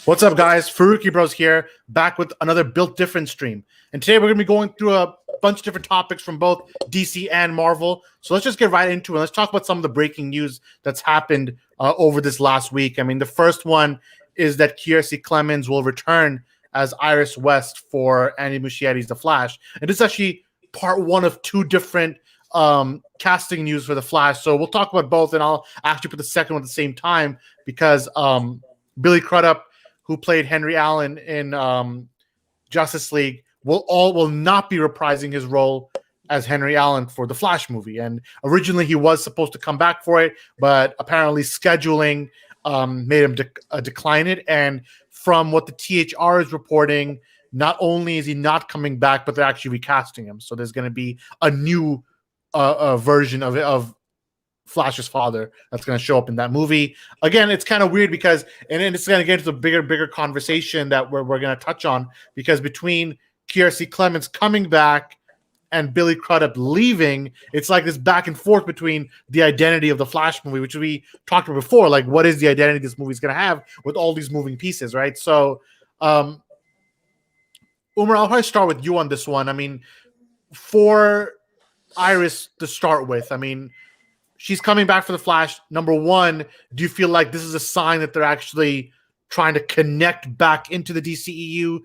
What's up, guys? Farooqi Bros here, back with another Built Different stream. And today we're going to be going through a bunch of different topics from both DC and Marvel. So let's just get right into it. Let's talk about some of the breaking news that's happened over this last week. I mean, the first one is that Kiersey Clemons will return as Iris West for Andy Muschietti's The Flash. And this is actually part one of two different casting news for The Flash. So we'll talk about both, and I'll actually put the second one at the same time because Billy Crudup, who played Henry Allen in Justice League, will not be reprising his role as Henry Allen for the Flash movie. And originally he was supposed to come back for it, but apparently scheduling made him decline it. And from what the THR is reporting, not only is he not coming back, but they're actually recasting him. So there's going to be a new version of Flash's father that's going to show up in that movie. Again, it's kind of weird because, and it's going to get into the bigger conversation that we're going to touch on, because between Kiersey Clemons coming back and Billy Crudup leaving, it's like this back and forth between the identity of the Flash movie, which we talked about before. Like, what is the identity this movie is going to have with all these moving pieces, right? So, Umar, I'll probably start with you on this one. I mean, for Iris to start with, I mean, she's coming back for the Flash. Number one, do you feel like this is a sign that they're actually trying to connect back into the DCEU,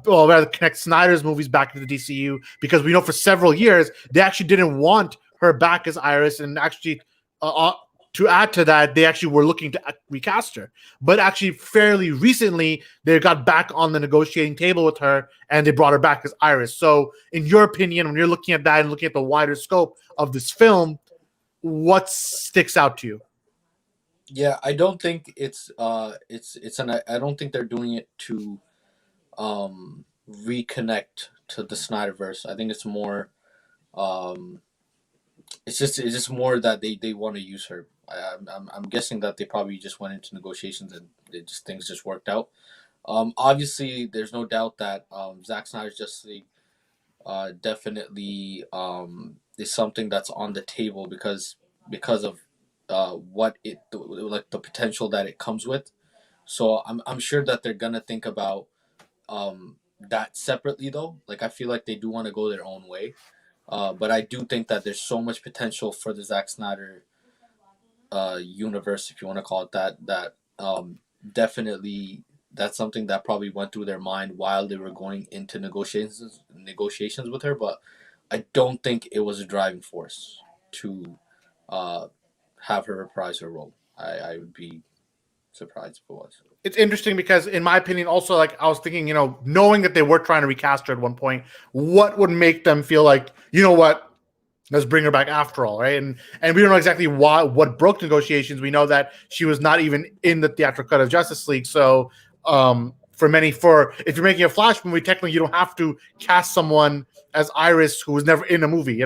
or rather connect Snyder's movies back into the DCEU? Because we know for several years they actually didn't want her back as Iris, and actually to add to that, they actually were looking to recast her. But actually fairly recently, they got back on the negotiating table with her, and they brought her back as Iris. So in your opinion, when you're looking at that and looking at the wider scope of this film, what sticks out to you? Yeah, I don't think I don't think they're doing it to reconnect to the Snyderverse. I think it's more it's just more that they want to use her. I'm guessing that they probably just went into negotiations and things just worked out. Obviously, there's no doubt that Zack Snyder's Justice League definitely is something that's on the table because of what it like the potential that it comes with. So I'm sure that they're gonna think about that separately though. Like I feel like they do want to go their own way, but I do think that there's so much potential for the Zack Snyder universe, if you want to call it that. That definitely that's something that probably went through their mind while they were going into negotiations with her. But I don't think it was a driving force to have her reprise her role. I would be surprised if it was. It's interesting because, in my opinion, also, like, I was thinking, knowing that they were trying to recast her at one point, what would make them feel like, you know what, let's bring her back after all, right? And we don't know exactly what broke negotiations. We know that she was not even in the theatrical cut of Justice League. So if you're making a Flash movie, technically you don't have to cast someone as Iris who was never in a movie,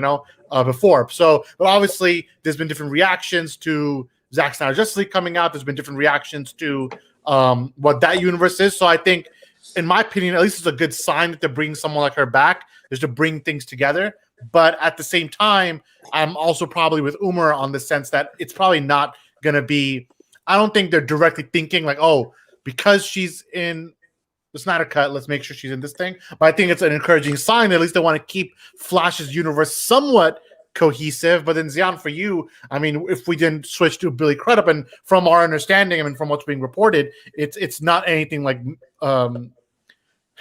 before. So, but obviously there's been different reactions to Zack Snyder Justice League coming out. There's been different reactions to what that universe is. So I think, in my opinion, at least it's a good sign that they're bringing someone like her back, is to bring things together. But at the same time, I'm also probably with Umar on the sense that it's probably not going to be, I don't think they're directly thinking like, oh, because she's in the Snyder Cut, let's make sure she's in this thing. But I think it's an encouraging sign that at least they want to keep Flash's universe somewhat cohesive. But then, Zion, for you, I mean, if we didn't switch to Billy Crudup, and from our understanding, I mean, from what's being reported, it's not anything like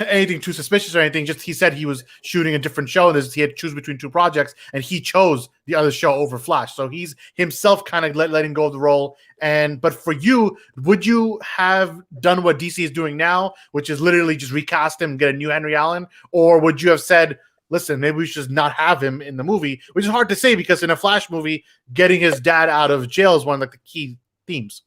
anything too suspicious or anything. Just he said he was shooting a different show, and he had to choose between two projects, and he chose the other show over Flash. So he's himself kind of letting go of the role. But for you, would you have done what DC is doing now, which is literally just recast him and get a new Henry Allen, or would you have said, listen, maybe we should just not have him in the movie? Which is hard to say because in a Flash movie, getting his dad out of jail is one of like the key themes.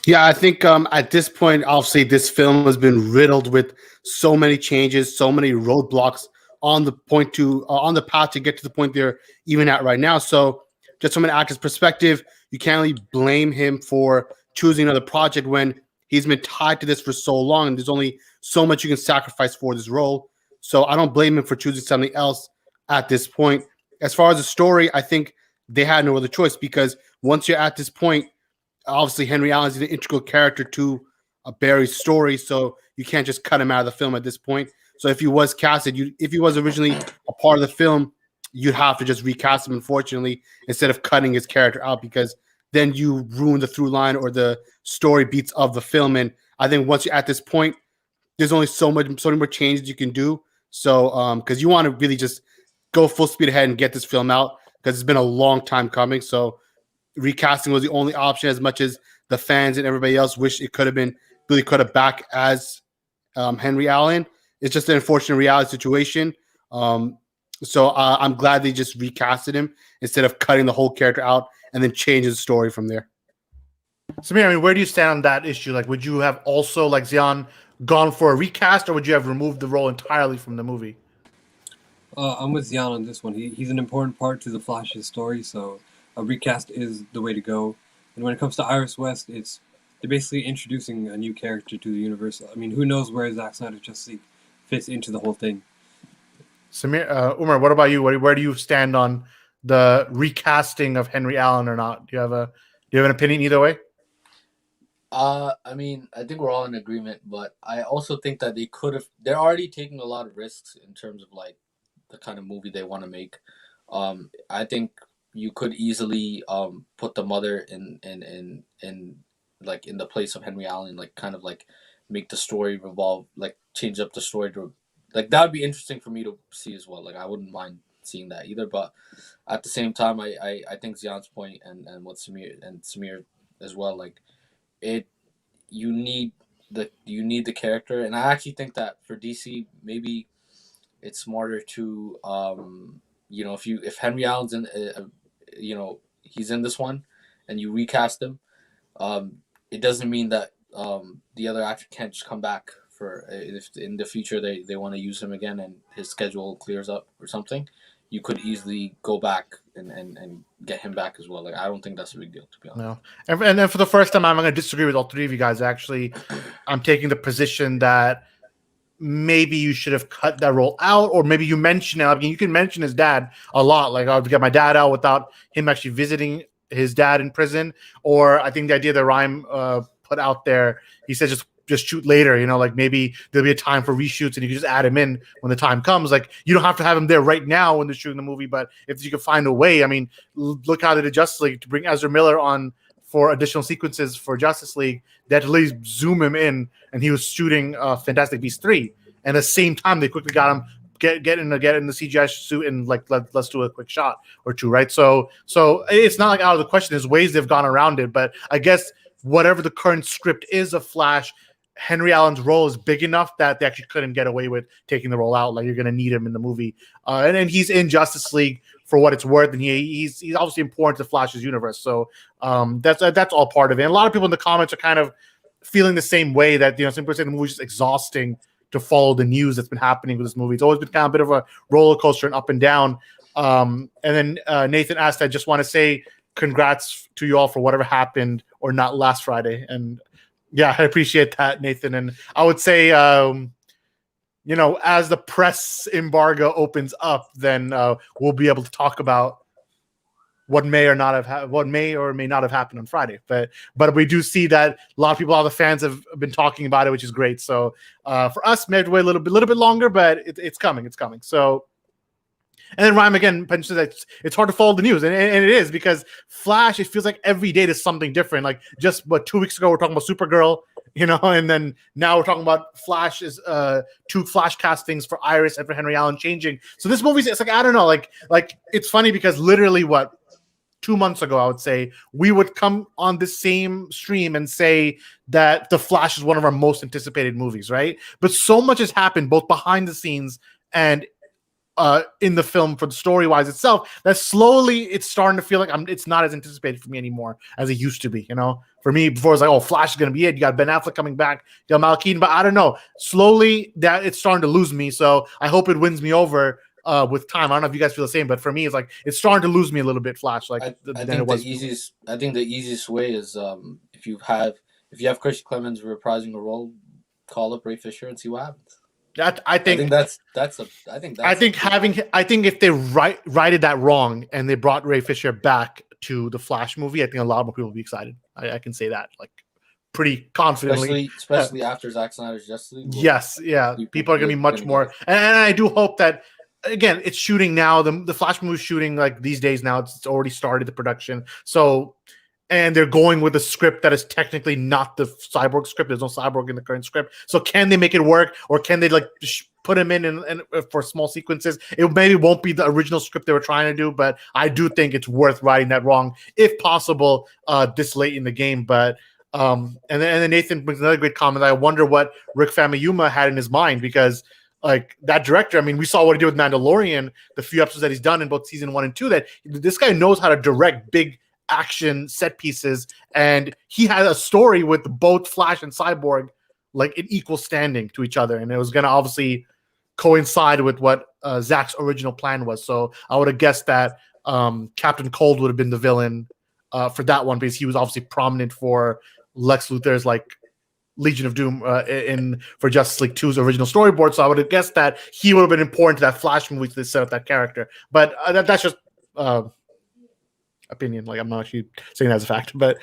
Yeah, I think at this point, obviously, this film has been riddled with so many changes, so many roadblocks on the path to get to the point they're even at right now. So, just from an actor's perspective, you can't really blame him for choosing another project when he's been tied to this for so long, and there's only so much you can sacrifice for this role. So, I don't blame him for choosing something else at this point. As far as the story, I think they had no other choice, because once you're at this point, obviously Henry Allen is an integral character to Barry's story, so you can't just cut him out of the film at this point. So if he was casted, if he was originally a part of the film, you'd have to just recast him, unfortunately, instead of cutting his character out, because then you ruin the through line or the story beats of the film. And I think once you're at this point, there's only so many more changes you can do. So because you want to really just go full speed ahead and get this film out, because it's been a long time coming. So recasting was the only option, as much as the fans and everybody else wish it could have been Billy Crudup back as Henry Allen. It's just an unfortunate reality situation. So I'm glad they just recasted him instead of cutting the whole character out and then changing the story from there. Samir, I mean, where do you stand on that issue? Like, would you have also, like Zion, gone for a recast, or would you have removed the role entirely from the movie? I'm with Zion on this one. He's an important part to the Flash's story, so a recast is the way to go. And when it comes to Iris West, they're basically introducing a new character to the universe. I mean, who knows where Zack Snyder's Justice League fits into the whole thing. Samir, Umar, what about you? Where do you stand on the recasting of Henry Allen or not? Do you have an opinion either way? I mean, I think we're all in agreement, but I also think that they're already taking a lot of risks in terms of like the kind of movie they want to make. I think you could easily put the mother in like in the place of Henry Allen, like kind of like make the story revolve, like change up the story to, like, that would be interesting for me to see as well. Like, I wouldn't mind seeing that either, but at the same time, I think Zion's point and what Samir as well, like, you need the character, and I actually think that for DC, maybe it's smarter to if Henry Allen's in he's in this one and you recast him, it doesn't mean that the other actor can't just come back for if in the future they want to use him again and his schedule clears up or something. You could easily go back and get him back as well. Like, I don't think that's a big deal, to be honest. No. And then for the first time, I'm going to disagree with all three of you guys. Actually, I'm taking the position that maybe you should have cut that role out, or maybe you mention it. I mean, you can mention his dad a lot. Like, I'll get my dad out without him actually visiting his dad in prison. Or I think the idea that Rhyme put out there, he said just shoot later, like maybe there'll be a time for reshoots and you can just add him in when the time comes. Like, you don't have to have him there right now when they're shooting the movie, but if you can find a way, I mean, look how they did Justice League to bring Ezra Miller on for additional sequences for Justice League. They had to at least zoom him in, and he was shooting Fantastic Beasts 3. And at the same time, they quickly got him get in the CGI suit and like let's do a quick shot or two, right? So it's not like out of the question. There's ways they've gone around it, but I guess whatever the current script is of Flash, Henry Allen's role is big enough that they actually couldn't get away with taking the role out. Like, you're going to need him in the movie. And then he's in Justice League for what it's worth. And he's obviously important to Flash's universe. So that's all part of it. And a lot of people in the comments are kind of feeling the same way, that, simply saying the movie's just exhausting to follow the news that's been happening with this movie. It's always been kind of a bit of a roller coaster and up and down. And then Nathan asked, I just want to say congrats to you all for whatever happened or not last Friday. And yeah, I appreciate that, Nathan. And I would say, as the press embargo opens up, then we'll be able to talk about what may or may not have happened on Friday. But we do see that a lot of the fans have been talking about it, which is great. So for us, maybe wait a little bit longer, but it's coming. It's coming. So. And then Ryan again mentions that it's hard to follow the news, and it is, because Flash, it feels like every day there's something different. Like, just 2 weeks ago we're talking about Supergirl, and then now we're talking about Flash's 2 Flash castings for Iris and for Henry Allen changing. So this movie, it's like, I don't know, like it's funny because literally 2 months ago, I would say, we would come on the same stream and say that The Flash is one of our most anticipated movies, right? But so much has happened both behind the scenes and in the film for the story-wise itself, that slowly it's starting to feel like it's not as anticipated for me anymore as it used to be. For me, before, it was like, oh, Flash is going to be it. You got Ben Affleck coming back, you got Mal Keaton, but I don't know. Slowly, that it's starting to lose me. So I hope it wins me over with time. I don't know if you guys feel the same, but for me, it's like it's starting to lose me a little bit. Flash, like I think the easiest way is if you have Kiersey Clemons reprising the role, call up Ray Fisher and see what happens. I think if they righted that wrong and they brought Ray Fisher back to the Flash movie, I think a lot more people will be excited. I can say that pretty confidently. Especially after Zack Snyder's Justice League. Yes, yeah. People are going to be much more. And I do hope that, again, it's shooting now. The Flash movie is shooting like these days now. It's already started the production. So, and they're going with a script that is technically not the Cyborg script. There's no Cyborg in the current script. So can they make it work, or can they like put him in and for small sequences? It maybe won't be the original script they were trying to do, but I do think it's worth righting that wrong if possible this late in the game. But and then Nathan brings another great comment. I wonder what Rick Famuyiwa had in his mind, because like that director, I mean, we saw what he did with Mandalorian, the few episodes that he's done in both season 1 and 2, that this guy knows how to direct big action set pieces, and he had a story with both Flash and Cyborg like in equal standing to each other, and it was going to obviously coincide with what Zack's original plan was. So I would have guessed that Captain Cold would have been the villain for that one, because he was obviously prominent for Lex Luthor's like Legion of Doom for Justice League 2's original storyboard. So I would have guessed that he would have been important to that Flash movie to set up that character. But that's just opinion. Like, I'm not actually saying that as a fact. But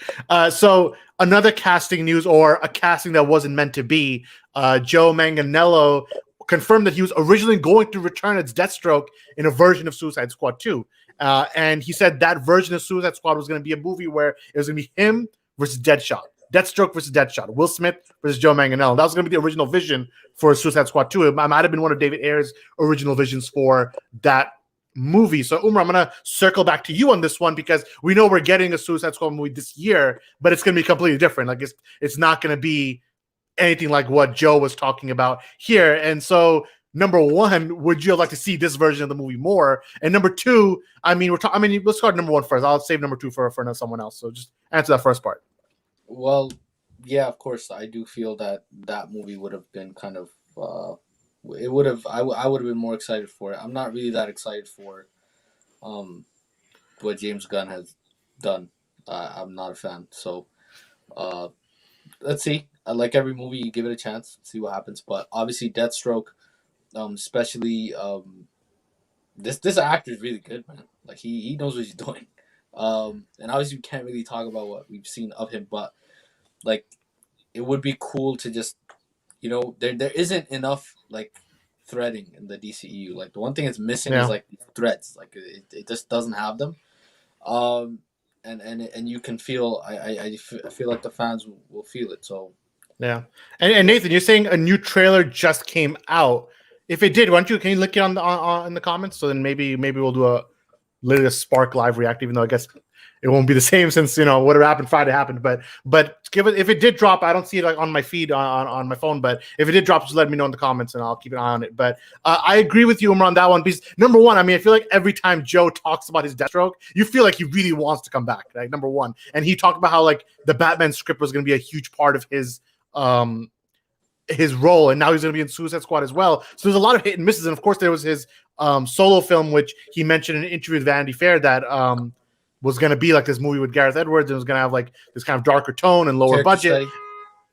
so another casting news, or a casting that wasn't meant to be, Joe Manganiello confirmed that he was originally going to return as Deathstroke in a version of Suicide Squad 2. And he said that version of Suicide Squad was going to be a movie where it was going to be him versus Deathstroke versus Deathshot, Will Smith versus Joe Manganiello. That was going to be the original vision for Suicide Squad 2. It might have been one of David Ayer's original visions for that movie. So Umar, I'm going to circle back to you on this one, because we know we're getting a Suicide Squad movie this year, but it's going to be completely different. Like it's not going to be anything like what Joe was talking about here. And so, number one, would you like to see this version of the movie more? And number two, I mean, let's start number one first. I'll save number two for someone else. So just answer that first part. Well, yeah, of course, I do feel that movie would have been kind of it would have. I would have been more excited for it. I'm not really that excited for what James Gunn has done. I'm not a fan. So let's see. Like every movie, you give it a chance, see what happens. But obviously, Deathstroke, especially this actor is really good, man. Like he knows what he's doing. And obviously, we can't really talk about what we've seen of him, but like it would be cool to just, there isn't enough like threading in the DCEU. Like the one thing it's missing is like threads. Like it just doesn't have them. And you can feel I feel like the fans will feel it. So yeah. And Nathan, you're saying a new trailer just came out. If it did, can you look it on in the comments? So then maybe we'll do literally a Spark Live react, even though I guess it won't be the same since whatever happened Friday happened. But if it did drop, I don't see it like on my feed on my phone. But if it did drop, just let me know in the comments and I'll keep an eye on it. But I agree with you, Umar, on that one, because number one, I mean, I feel like every time Joe talks about his Deathstroke, you feel like he really wants to come back. Like number one, and he talked about how like the Batman script was going to be a huge part of his role, and now he's going to be in Suicide Squad as well. So there's a lot of hit and misses, and of course there was his solo film, which he mentioned in an interview with Vanity Fair, that was going to be like this movie with Gareth Edwards, and it was going to have like this kind of darker tone and lower budget. Study.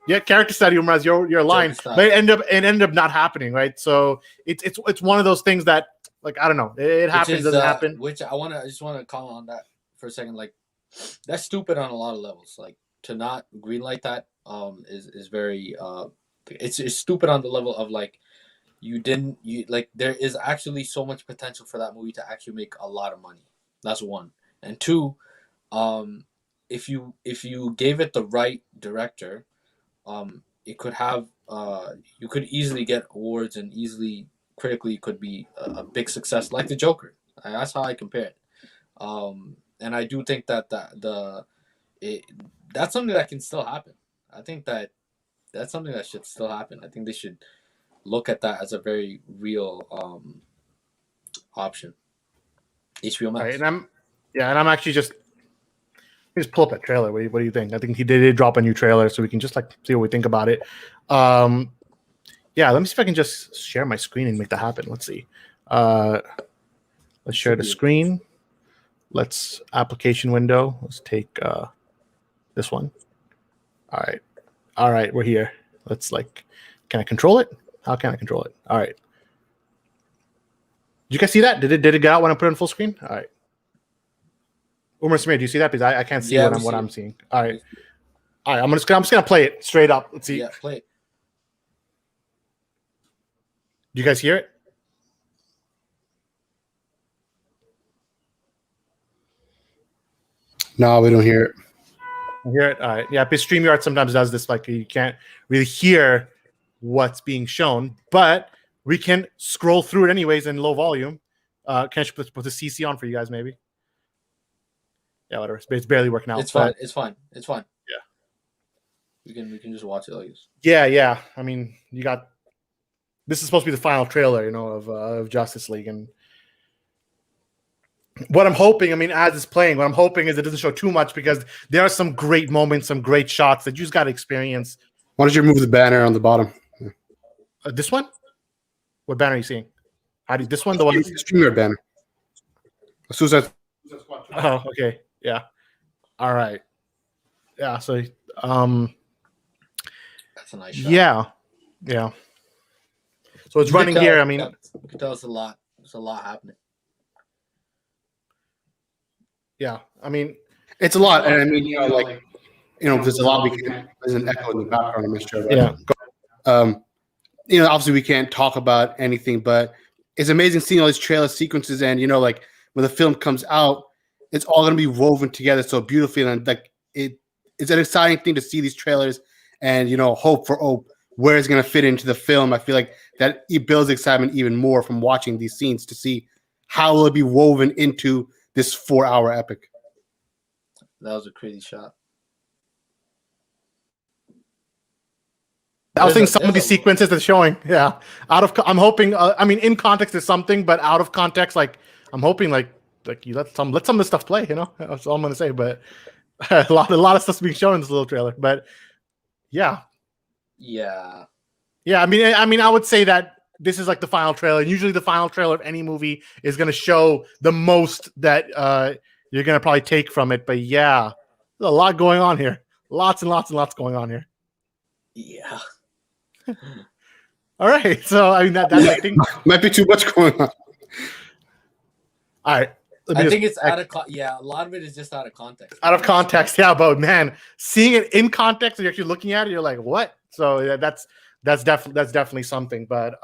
Yeah, character study, Umar, your line, but it ended up not happening, right? So it's one of those things that, like, I don't know, it happens, doesn't happen. Which I just want to comment on that for a second. Like, that's stupid on a lot of levels. Like, to not greenlight that is very it's stupid on the level of like there is actually so much potential for that movie to actually make a lot of money. That's one. And two, if you gave it the right director, it could have you could easily get awards, and easily critically could be a big success, like the Joker. That's how I compare it. And I do think that that's something that can still happen. I think that's something that should still happen. I think they should look at that as a very real option. HBO Max. Right, and I'm actually just pull up that trailer. What do you think? I think he did drop a new trailer, so we can just like see what we think about it. Yeah, let me see if I can just share my screen and make that happen. Let's see. Let's share the screen. Let's application window. Let's take this one. All right, we're here. Let's can I control it? How can I control it? All right. Did you guys see that? Did it get out when I put it on full screen? All right. Umar Samir, do you see that? Because I can't see what I'm seeing. All right. All right, I'm just gonna play it straight up. Let's see. Yeah, play it. Do you guys hear it? No, we don't hear it. You hear it? All right. Yeah, but StreamYard sometimes does this. Like you can't really hear what's being shown, but we can scroll through it anyways in low volume. Can I put the CC on for you guys, maybe? Yeah, whatever. It's barely working out. It's fine. It's fine. It's fine. Yeah. We can just watch it like this. Yeah. I mean, you got this is supposed to be the final trailer, of Justice League, and what I'm hoping, I mean, as it's playing, what I'm hoping is it doesn't show too much because there are some great moments, some great shots that you just got to experience. Why don't you remove the banner on the bottom? This one? What banner are you seeing? This one? The one? StreamYard banner. Suicide. Oh, okay. Yeah. All right. Yeah. So, That's a nice shot. Yeah. So it's running here. I mean, you can tell it's a lot. There's a lot happening. Yeah. I mean, it's a lot, and I mean, there's a lot. There's an echo in the background of my show. Right? Yeah. Obviously we can't talk about anything, but it's amazing seeing all these trailer sequences, and like when the film comes out, it's all going to be woven together so beautifully, and like it's an exciting thing to see these trailers, and hope for where it's going to fit into the film. I feel like that it builds excitement even more from watching these scenes to see how will it be woven into this 4-hour epic. That was a crazy shot. I was thinking some of these sequences that's showing, I'm hoping. I mean, in context is something, but out of context, like I'm hoping, like you let some of this stuff play. That's all I'm gonna say. But a lot of stuff's being shown in this little trailer. But yeah. I mean, I would say that this is like the final trailer. Usually, the final trailer of any movie is gonna show the most that you're gonna probably take from it. But yeah, there's a lot going on here. Lots and lots and lots going on here. Yeah. All right, so I mean that's I think might be too much going on. All right, I think it's out of a lot of it is just out of context. Out of context, yeah, but man, seeing it in context and you're actually looking at it, you're like, what? So that's definitely something. But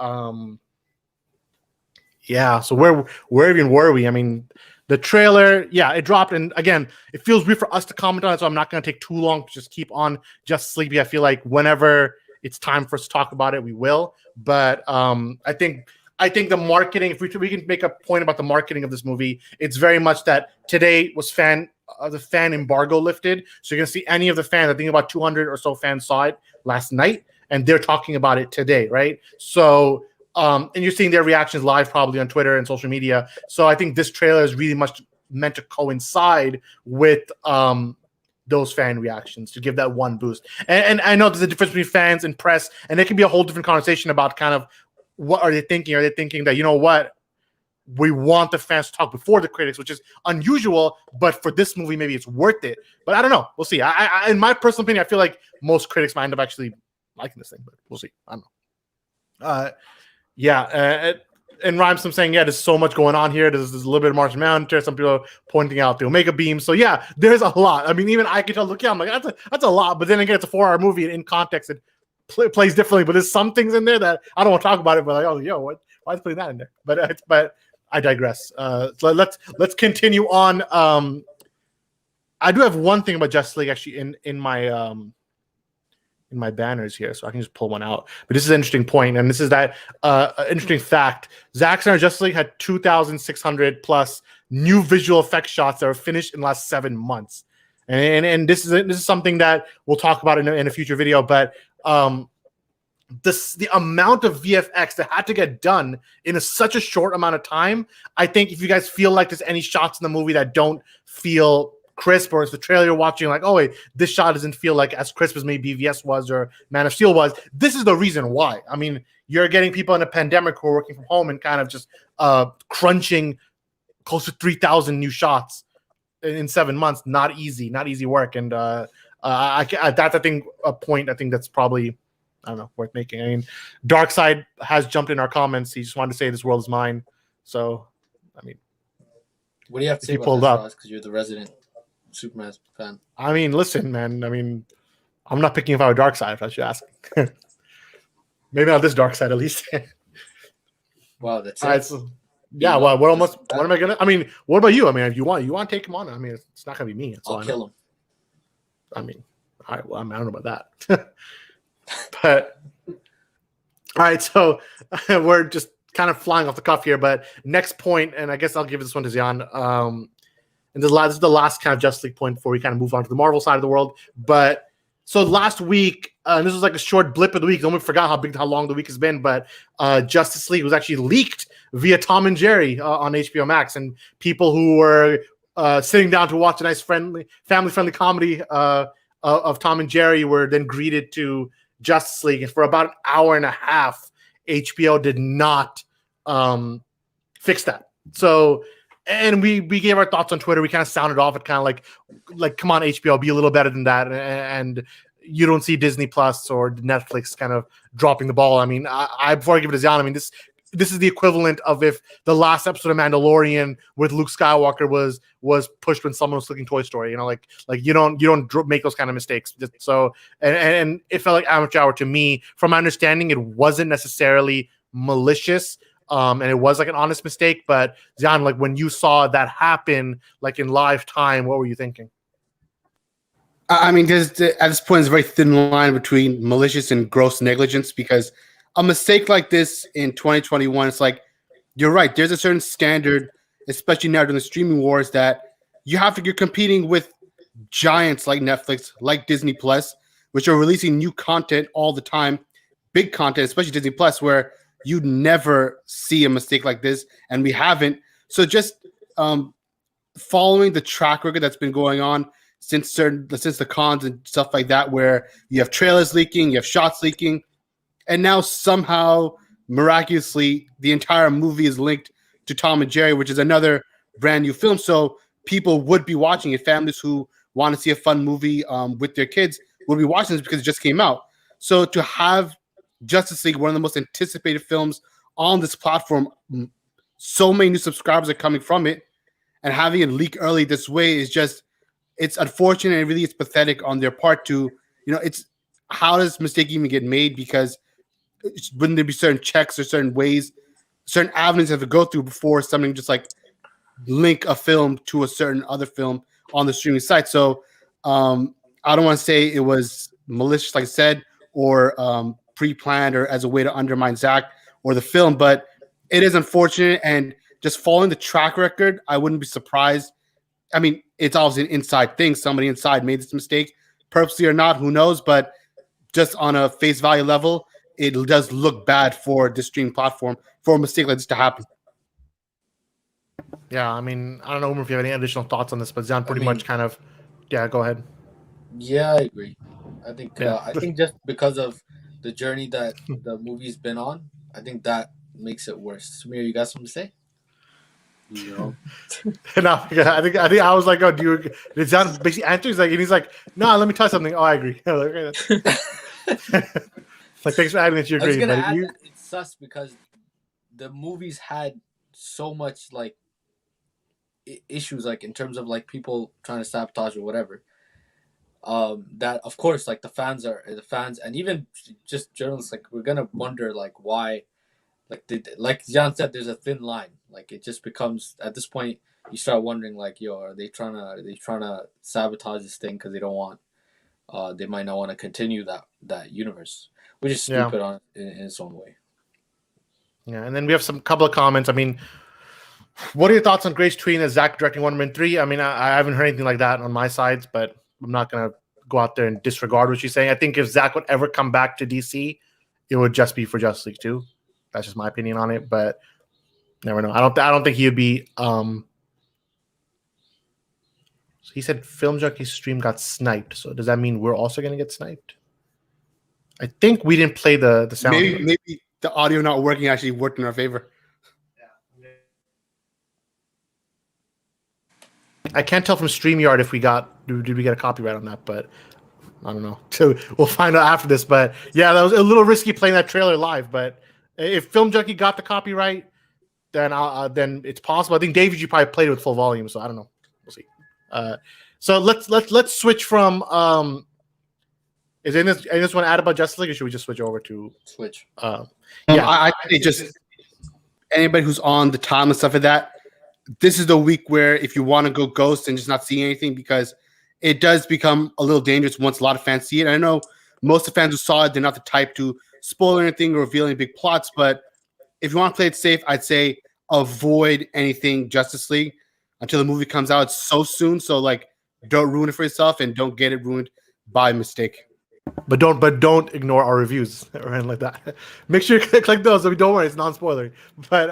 yeah. So where even were we? I mean, the trailer, it dropped, and again, it feels weird for us to comment on it, so I'm not going to take too long to just keep on Just Sleepy. I feel like whenever it's time for us to talk about it, we will. But I think the marketing, if we can make a point about the marketing of this movie, it's very much that today was the fan embargo lifted. So you're going to see any of the fans, I think about 200 or so fans saw it last night, and they're talking about it today, right? So, and you're seeing their reactions live probably on Twitter and social media. So I think this trailer is really much meant to coincide with those fan reactions to give that one boost. And I know there's a difference between fans and press, and it can be a whole different conversation about kind of what are they thinking? Are they thinking that, we want the fans to talk before the critics, which is unusual, but for this movie, maybe it's worth it. But I don't know. We'll see. I in my personal opinion, I feel like most critics might end up actually liking this thing, but we'll see. I don't know. And Rhymes, I'm saying, there's so much going on here. There's a little bit of Martian Manhunter. Some people are pointing out the Omega Beam. So there's a lot. I mean, even I can tell. Look, I'm like, that's a lot. But then again, it's a 4-hour movie, and in context, it plays differently. But there's some things in there that I don't want to talk about it. But like, why is putting that in there? But I digress. So let's continue on. I do have one thing about Justice League actually in my banners here, so I can just pull one out. But this is an interesting point, and this is that interesting fact. Zack Snyder Justice League had 2,600 plus new visual effects shots that were finished in the last 7 months, and this is something that we'll talk about in a future video. But the amount of VFX that had to get done in such a short amount of time, I think if you guys feel like there's any shots in the movie that don't feel crisp, or it's the trailer you're watching like, oh wait, this shot doesn't feel like as crisp as maybe BVS was or Man of Steel was, this is the reason why. I mean, you're getting people in a pandemic who are working from home and kind of just crunching close to 3,000 new shots in 7 months. Not easy work. And that's, I think, a point I think that's probably, I don't know, worth making. I mean, Darkseid has jumped in our comments. He just wanted to say this world is mine. So, I mean, what do you have to say he about pulled that, up Ross? Because you're the resident Superman fan. I mean, listen, man. I mean, I'm not picking if I were Darkseid, if I should ask. Maybe not this Darkseid, at least. Wow, that's All right, it. so, yeah, well, we're almost. What am I gonna? I mean, what about you? I mean, if you want to take him on. I mean, it's not gonna be me. I'll kill him. I mean, all right. Well, I mean, I don't know about that. But all right, so we're just kind of flying off the cuff here. But next point, and I guess I'll give this one to Zion. And this is the last kind of Justice League point before we kind of move on to the Marvel side of the world. But so last week, and this was like a short blip of the week. No one forgot how long the week has been. But Justice League was actually leaked via Tom and Jerry on HBO Max, and people who were sitting down to watch a nice, family-friendly comedy of Tom and Jerry were then greeted to Justice League, and for about an hour and a half, HBO did not fix that. So, and we gave our thoughts on Twitter. We kind of sounded off. It kind of like, come on, HBO, be a little better than that. And you don't see Disney Plus or Netflix kind of dropping the ball. I mean, I before I give it to Zion, I mean, this is the equivalent of if the last episode of Mandalorian with Luke Skywalker was pushed when someone was looking Toy Story. You know, like you don't make those kind of mistakes. So and it felt like amateur hour to me. From my understanding, it wasn't necessarily malicious. And it was like an honest mistake. But Zion, like when you saw that happen, like in live time, what were you thinking? I mean, at this point, there's a very thin line between malicious and gross negligence, because a mistake like this in 2021, it's like, you're right. There's a certain standard, especially now during the streaming wars, that you're competing with giants like Netflix, like Disney Plus, which are releasing new content all the time, big content, especially Disney Plus, where you never see a mistake like this, and we haven't. So just following the track record that's been going on since the cons and stuff like that, where you have trailers leaking, you have shots leaking, and now somehow, miraculously, the entire movie is linked to Tom and Jerry, which is another brand new film. So people would be watching it. Families who want to see a fun movie with their kids will be watching this because it just came out. So to have Justice League, one of the most anticipated films on this platform, so many new subscribers are coming from it, and having it leak early this way is just, it's unfortunate, and really it's pathetic on their part to, it's, how does mistake even get made? Because wouldn't there be certain checks or certain ways, certain avenues have to go through before something just like link a film to a certain other film on the streaming site? So I don't want to say it was malicious, like I said, or pre-planned or as a way to undermine Zack or the film, but it is unfortunate. And just following the track record, I wouldn't be surprised. I mean, it's obviously an inside thing. Somebody inside made this mistake, purposely or not, who knows? But just on a face value level, it does look bad for the streaming platform for a mistake like this to happen. Yeah, I mean, I don't know if you have any additional thoughts on this, but Zion pretty much kind of, yeah, go ahead. Yeah, I agree. I think just because of the journey that the movie's been on, I think that makes it worse. Samir, you got something to say? No. No, I think I was like, oh, did Zion basically answer? He's like, no, let me tell you something. Oh, I agree. Like, thanks for adding that you agree. I was gonna add that it's sus because the movies had so much like issues, like in terms of like people trying to sabotage or whatever. That of course, like the fans and even just journalists, like we're gonna wonder like why, like Jan said, there's a thin line. Like it just becomes at this point you start wondering like, yo, are they trying to sabotage this thing because they don't want, they might not want to continue that universe, which is stupid on in its own way. Yeah, and then we have some couple of comments. I mean, what are your thoughts on Grace tweeting as Zack directing Wonder Man 3? I mean, I haven't heard anything like that on my sides, but I'm not going to go out there and disregard what she's saying. I think if Zack would ever come back to DC, it would just be for Justice League 2. That's just my opinion on it, but never know. I don't think he would be. He said Film Junkie's stream got sniped. So does that mean we're also going to get sniped? I think we didn't play the sound. Maybe the audio not working actually worked in our favor. I can't tell from StreamYard if did we get a copyright on that, but I don't know. So we'll find out after this. But yeah, that was a little risky playing that trailer live. But if Film Junkie got the copyright, then it's possible. I think David, you probably played it with full volume, so I don't know. We'll see. So let's switch from Is this one add about Justice League, or should we just switch over to Switch? Yeah. I think just anybody who's on the time and stuff like that, this is the week where if you want to go ghost and just not see anything, because it does become a little dangerous once a lot of fans see it. I know most of the fans who saw it, they're not the type to spoil anything or reveal any big plots, but if you want to play it safe, I'd say avoid anything Justice League until the movie comes out. It's so soon, so like don't ruin it for yourself and don't get it ruined by mistake. But don't ignore our reviews or anything like that. Make sure you click those. So don't worry, it's non-spoilery. But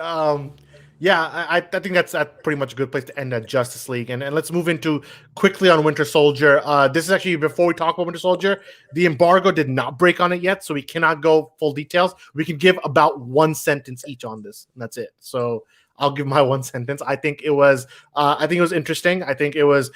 yeah, I think that's pretty much a good place to end at Justice League. And let's move into quickly on Winter Soldier. This is actually, before we talk about Winter Soldier, the embargo did not break on it yet, so we cannot go full details. We can give about one sentence each on this, and that's it. So I'll give my one sentence. I think it was interesting. I think it was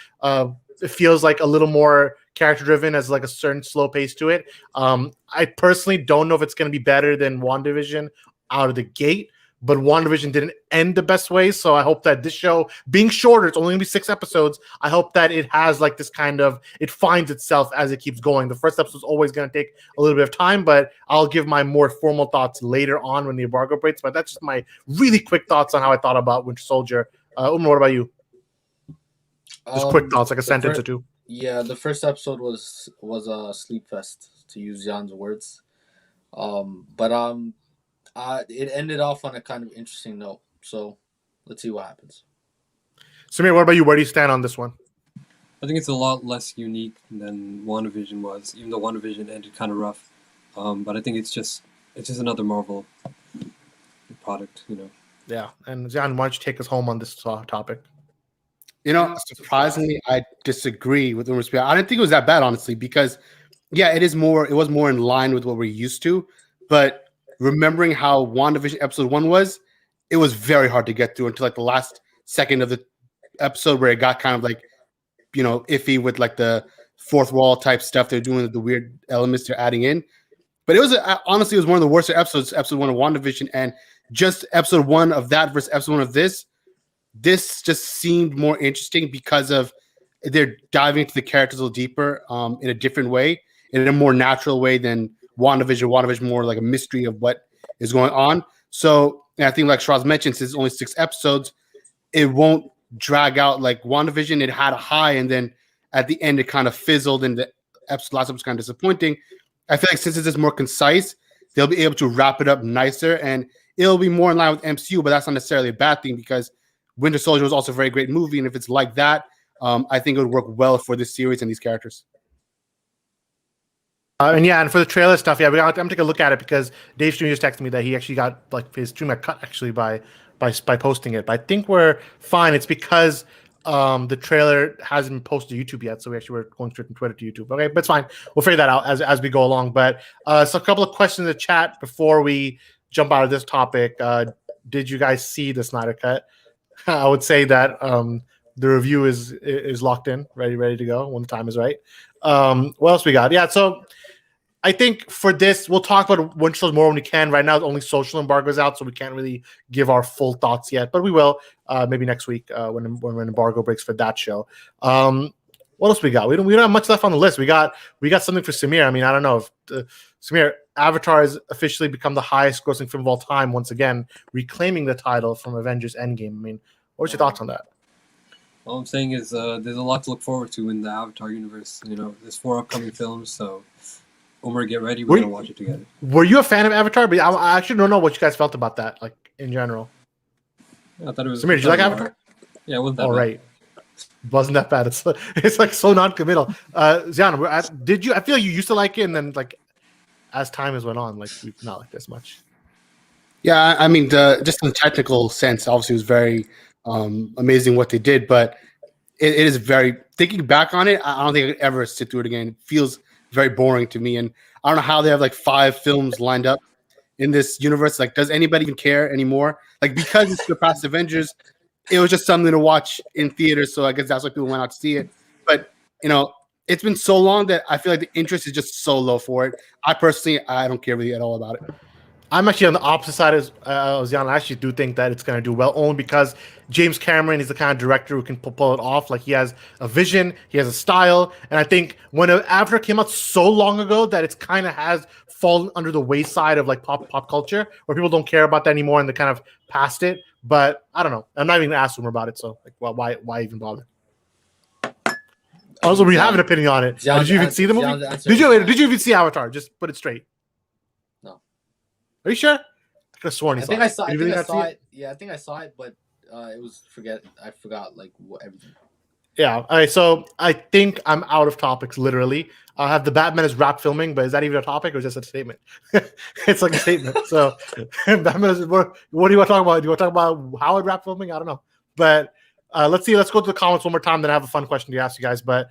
it feels like a little more character driven, as like a certain slow pace to it. I personally don't know if it's going to be better than WandaVision out of the gate, but WandaVision didn't end the best way. So I hope that this show, being shorter, it's only going to be 6 episodes. I hope that it has like this kind of, it finds itself as it keeps going. The first episode is always going to take a little bit of time, but I'll give my more formal thoughts later on when the embargo breaks. But that's just my really quick thoughts on how I thought about Winter Soldier. Umar, what about you? Just quick thoughts, like a sentence or two. Yeah, the first episode was a sleep fest, to use Jan's words. It ended off on a kind of interesting note. So let's see what happens. Samir, what about you? Where do you stand on this one? I think it's a lot less unique than WandaVision was, even though WandaVision ended kind of rough. But I think it's just another Marvel product, you know. Yeah, and Jan, why don't you take us home on this topic? You know, surprisingly, I disagree with Umar's opinion. I didn't think it was that bad, honestly, because yeah, it was more in line with what we're used to. But remembering how WandaVision episode 1 was, it was very hard to get through until like the last second of the episode, where it got kind of like, you know, iffy with like the fourth wall type stuff they're doing, the weird elements they're adding in. But it was honestly, it was one of the worst episodes, episode 1 of WandaVision, and just episode 1 of that versus episode 1 of this just seemed more interesting because of they're diving into the characters a little deeper in a different way, in a more natural way than WandaVision. WandaVision more like a mystery of what is going on. So and I think, like Shiraz mentioned, since it's only 6 episodes, it won't drag out like WandaVision. It had a high, and then at the end it kind of fizzled, and the last episode was kind of disappointing. I feel like since it's more concise, they'll be able to wrap it up nicer, and it'll be more in line with MCU. But that's not necessarily a bad thing, because Winter Soldier was also a very great movie, and if it's like that, I think it would work well for this series and these characters. And for the trailer stuff, I'm gonna take a look at it, because Dave Stream just texted me that he actually got like his stream got cut actually by posting it. But I think we're fine. It's because the trailer hasn't been posted to YouTube yet, so we actually were going straight from Twitter to YouTube. Okay, but it's fine. We'll figure that out as we go along. But so a couple of questions in the chat before we jump out of this topic. Did you guys see the Snyder Cut? I would say that the review is locked in, ready to go when the time is right. What else we got? Yeah, so I think for this, we'll talk about Winter Soldier more when we can. Right now, only social embargo is out, so we can't really give our full thoughts yet. But we will maybe next week when embargo breaks for that show. What else we got? We don't have much left on the list. We got something for Samir. I mean, I don't know if Samir, Avatar has officially become the highest grossing film of all time once again, reclaiming the title from Avengers Endgame. I mean, what's your thoughts on that? All I'm saying is there's a lot to look forward to in the Avatar universe. You know, there's 4 upcoming films, so Omar, get ready. We're going to watch it together. Were you a fan of Avatar? But I actually don't know what you guys felt about that, like, in general. Yeah, I thought it was... Samir, did you like Avatar? Yeah, it wasn't that bad. All right. Wasn't that bad. It's like so non-committal. Ziana, did you... I feel like you used to like it, and then, like, as time has went on, like, you've not liked it as much. Yeah, I mean, just in technical sense, obviously it was very amazing what they did, but it is very... Thinking back on it, I don't think I could ever sit through it again. It feels very boring to me, and I don't know how they have like 5 films lined up in this universe. Like, does anybody even care anymore? Like, because it's surpassed Avengers, it was just something to watch in theaters, so I guess that's why people went out to see it. But you know, it's been so long that I feel like the interest is just so low for it. I personally, I don't care really at all about it. I'm actually on the opposite side as Jan. I actually do think that it's going to do well, only because James Cameron is the kind of director who can pull it off. Like, he has a vision, he has a style, and I think when Avatar came out so long ago that it's kind of has fallen under the wayside of like pop culture, where people don't care about that anymore and they kind of passed it. But I don't know. I'm not even going to ask him about it. So, like, well, why even bother? Also, we have an opinion on it. Did you even see the movie? Did you even see Avatar? Just put it straight. No. Are you sure? I could have sworn I think I saw it. it. Yeah, I think I saw it, but it was I forgot like everything. Yeah. All right. So I think I'm out of topics. Literally, I have the Batman is rap filming, but is that even a topic or is just a statement? It's like a statement. So Batman is. What do you want to talk about? Do you want to talk about Howard rap filming? I don't know. But let's see. Let's go to the comments one more time. Then I have a fun question to ask you guys. But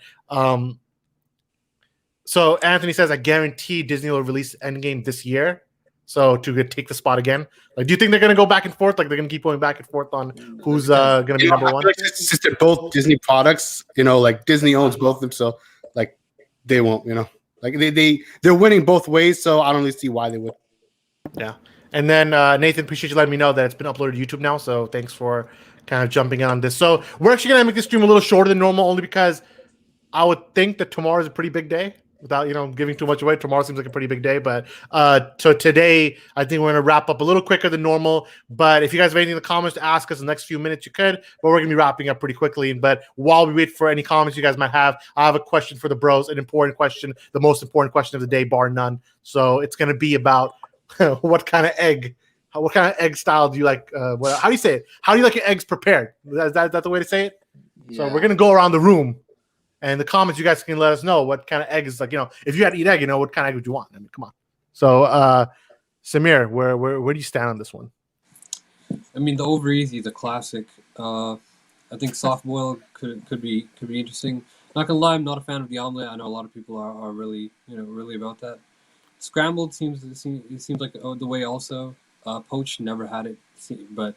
so Anthony says, I guarantee Disney will release Endgame this year. So to take the spot again, like, do you think they're going to go back and forth? Like, they're going to keep going back and forth on who's going to be number one? Like, it's just they're both Disney products, like Disney owns both of them, so like they won't, like they're winning both ways. So I don't really see why they would. Yeah, and then Nathan, appreciate you letting me know that it's been uploaded to YouTube now. So thanks for kind of jumping in on this. So we're actually going to make this stream a little shorter than normal, only because I would think that tomorrow is a pretty big day. Without giving too much away, tomorrow seems like a pretty big day. But so today, I think we're going to wrap up a little quicker than normal. But if you guys have anything in the comments to ask us in the next few minutes, you could. But we're going to be wrapping up pretty quickly. But while we wait for any comments you guys might have, I have a question for the bros, an important question, the most important question of the day, bar none. So it's going to be about what kind of egg style do you like? How do you say it? How do you like your eggs prepared? Is that the way to say it? Yeah. So we're going to go around the room. And in the comments, you guys can let us know what kind of egg is, like, if you had to eat egg, what kind of egg would you want? I mean, come on. So, Samir, where do you stand on this one? I mean, the over easy is a classic. I think soft boiled could be interesting. Not gonna lie, I'm not a fan of the omelet. I know a lot of people are really really about that. Scrambled seems like the way also. Poached, never had it, but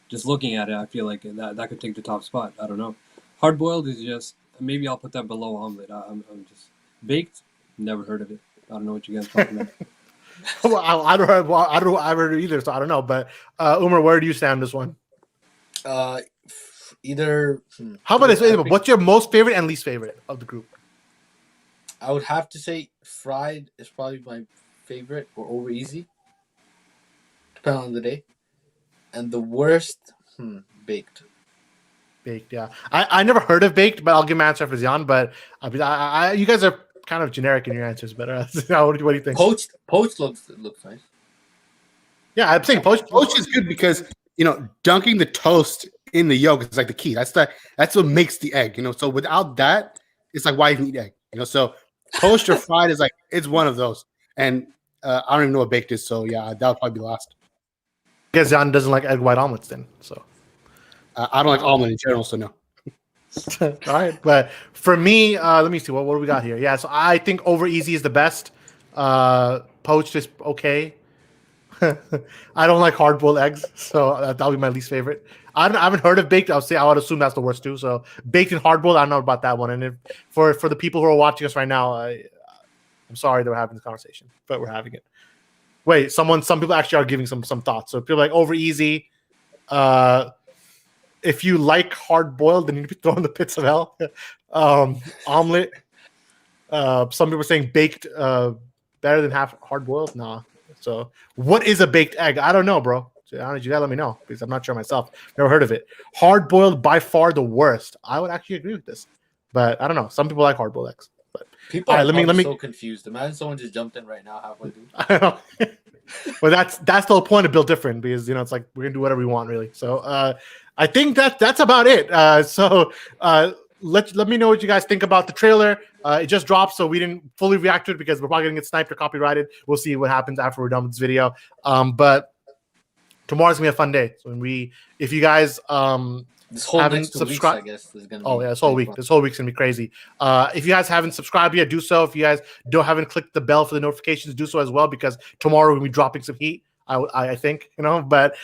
just looking at it, I feel like that could take the top spot. I don't know. Hard boiled is just. Maybe I'll put that below omelet. I'm just baked. Never heard of it. I don't know what you guys are talking about. Well, I don't know. I've heard it either, so I don't know. But Umar, where do you stand on this one? Either. How about this? What's your most favorite and least favorite of the group? I would have to say fried is probably my favorite, or over easy, depending on the day. And the worst, baked. Baked, yeah. I never heard of baked, but I'll give my answer for Zion. But you guys are kind of generic in your answers. But what do you think? Poached looks nice. Yeah, I'm saying poached is good because dunking the toast in the yolk is like the key. That's what makes the egg. So without that, it's like, why even eat egg? So poached or fried is like, it's one of those. And I don't even know what baked is. So yeah, that would probably be last. I guess Zion doesn't like egg white omelets then. So. I don't like almond in general, so no. All right, but for me, let me see what do we got here. Yeah, so I think over easy is the best. Poached is okay. I don't like hard boiled eggs, so that'll be my least favorite. I haven't heard of baked. I would assume that's the worst too. So baked and hard boiled, I don't know about that one. And for the people who are watching us right now, I'm sorry that we're having this conversation, but we're having it. Wait, some people actually are giving some thoughts. So people like over easy. If you like hard boiled, then you need to be thrown in the pits of hell. Omelet. Some people are saying baked better than half hard boiled. Nah. So what is a baked egg? I don't know, bro. So, you gotta let me know because I'm not sure myself. Never heard of it. Hard boiled by far the worst. I would actually agree with this, but I don't know. Some people like hard boiled eggs. But people are so confused. Imagine someone just jumped in right now halfway through. I don't know. Well, that's the whole point of Built Different because it's like we're gonna do whatever we want, really. So I think that's about it. Let me know what you guys think about the trailer. It just dropped, so we didn't fully react to it because we're probably gonna get sniped or copyrighted. We'll see what happens after we're done with this video. But tomorrow's gonna be a fun day. So if you guys this whole haven't next 2 weeks, subscribed, I guess, is gonna be this whole week. This whole week's gonna be crazy. If you guys haven't subscribed yet, do so. If you guys haven't clicked the bell for the notifications, do so as well because tomorrow we'll be dropping some heat. I think, but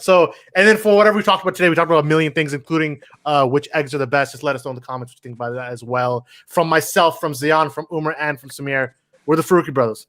so, and then for whatever we talked about today, we talked about a million things, including which eggs are the best. Just let us know in the comments what you think about that as well. From myself, from Zion, from Umar, and from Samir, we're the Farooqi brothers.